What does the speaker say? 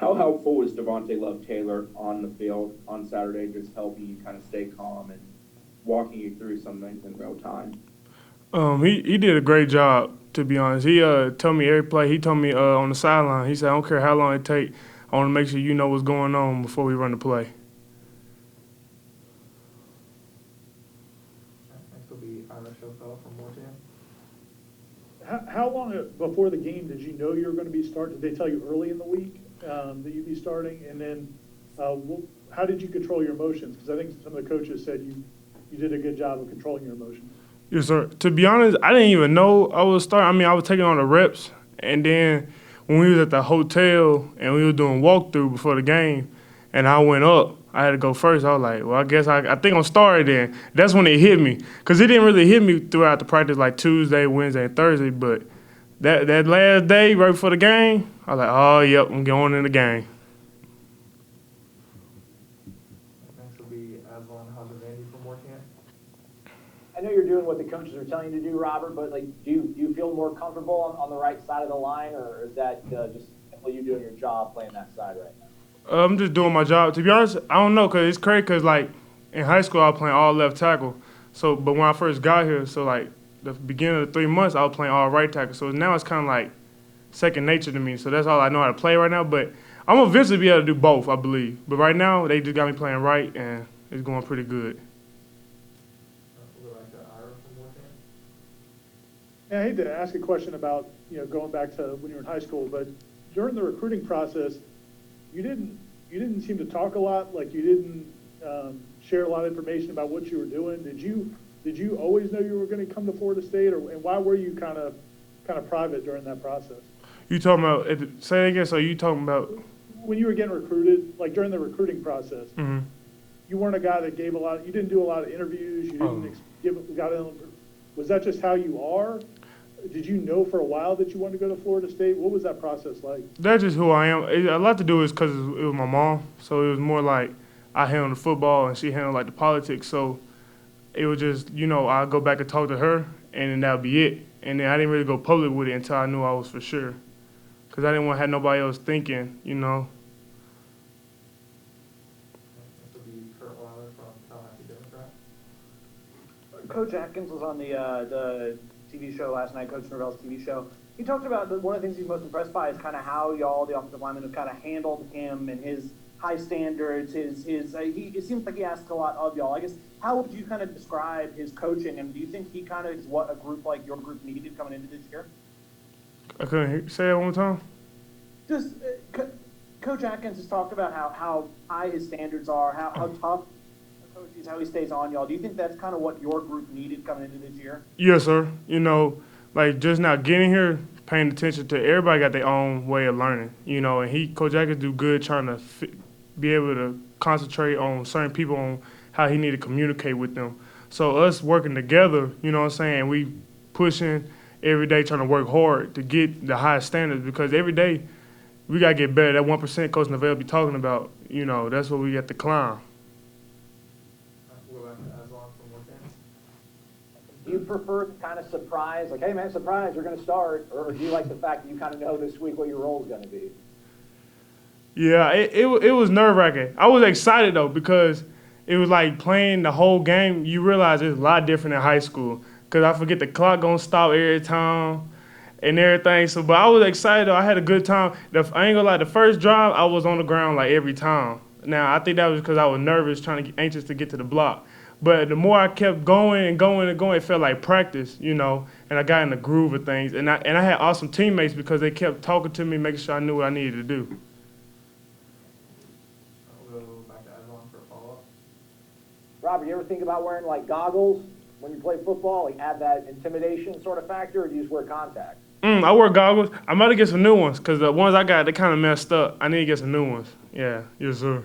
How helpful was Devontae Love Taylor on the field on Saturday, just helping you kind of stay calm and walking you through some things in real time? He did a great job, to be honest. He told me every play. He told me on the sideline. He said, "I don't care how long it take. I want to make sure you know what's going on before we run the play." Next will be Ira Schofel from Moortown. How long before the game did you know you were going to be starting? Did they tell you early in the week that you'd be starting? And then how did you control your emotions? Because I think some of the coaches said you did a good job of controlling your emotions. Yes, sir. To be honest, I didn't even know I was starting. I mean, I was taking on the reps, and then when we was at the hotel and we were doing walkthrough before the game, and I went up, I had to go first. I was like, well, I guess I think I'm started then. That's when it hit me, because it didn't really hit me throughout the practice like Tuesday, Wednesday, and Thursday, but that last day right before the game, I was like, oh, yep, I'm going in the game. Next will be Aslan Hazavandi from Moortown. I know you're doing what the coaches are telling you to do, Robert, but like, do you feel more comfortable on the right side of the line, or is that just simply you doing your job playing that side right now? I'm just doing my job. To be honest, I don't know, because it's crazy, because, like, in high school, I was playing all left tackle. But when I first got here, so, like, the beginning of the 3 months, I was playing all right tackle. So now it's kind of, like, second nature to me. So that's all I know how to play right now. But I'm going to eventually be able to do both, I believe. But right now, they just got me playing right, and it's going pretty good. We'll go back to Ira from Moortown. And I hate to ask a question about going back to when you were in high school, but during the recruiting process, you didn't seem to talk a lot. Like you didn't share a lot of information about what you were doing. Did you always know you were going to come to Florida State, and why were you kind of private during that process? You talking about, say it again, so you talking about? When you were getting recruited, like during the recruiting process, Mm-hmm. you weren't a guy that gave you didn't do a lot of interviews, you didn't was that just how you are? Did you know for a while that you wanted to go to Florida State? What was that process like? That's just who I am. A lot to do is because it was my mom. So it was more like I handled the football and she handled like the politics. So it was just, I go back and talk to her, and then that'll be it. And then I didn't really go public with it until I knew I was for sure. Because I didn't want to have nobody else thinking, Next will be Kurt Weiler from Tallahassee Democrat. Coach Atkins was on the TV show last night, Coach Norvell's TV show. He talked about one of the things he's most impressed by is kind of how y'all, the offensive linemen, have kind of handled him and his high standards. It seems like he asks a lot of y'all. I guess, how would you kind of describe his coaching, and do you think he kind of is what a group like your group needed coming into this year? I couldn't say that one more time. Just Coach Atkins has talked about how high his standards are, how tough the coach is, how he stays on y'all. Do you think that's kind of what your group needed coming into this year? Yes, sir. Like just now getting here, paying attention to everybody got their own way of learning, and Coach Atkins do good trying to be able to concentrate on certain people on how he need to communicate with them. So us working together, we pushing every day, trying to work hard to get the highest standards, because every day we got to get better. That 1% Coach Novell be talking about, that's what we got to climb. We'll go back to Aslan from Moortown. Do you prefer the kind of surprise, like, hey man, surprise, you're going to start, or do you like the fact that you kind of know this week what your role is going to be? Yeah, it was nerve-wracking. I was excited, though, because it was like playing the whole game. You realize it's a lot different in high school, because I forget the clock going to stop every time and everything. So, but I was excited, though. I had a good time. I ain't going to lie, the first drive, I was on the ground like every time. Now, I think that was because I was nervous, anxious to get to the block. But the more I kept going and going and going, it felt like practice, and I got in the groove of things. And I had awesome teammates because they kept talking to me, making sure I knew what I needed to do. We'll go back to Aslan for a follow-up. Robert, you ever think about wearing like goggles when you play football, like add that intimidation sort of factor, or do you just wear contacts? I wear goggles. I might get some new ones because the ones I got, they kind of messed up. I need to get some new ones. Yeah, yes, sir.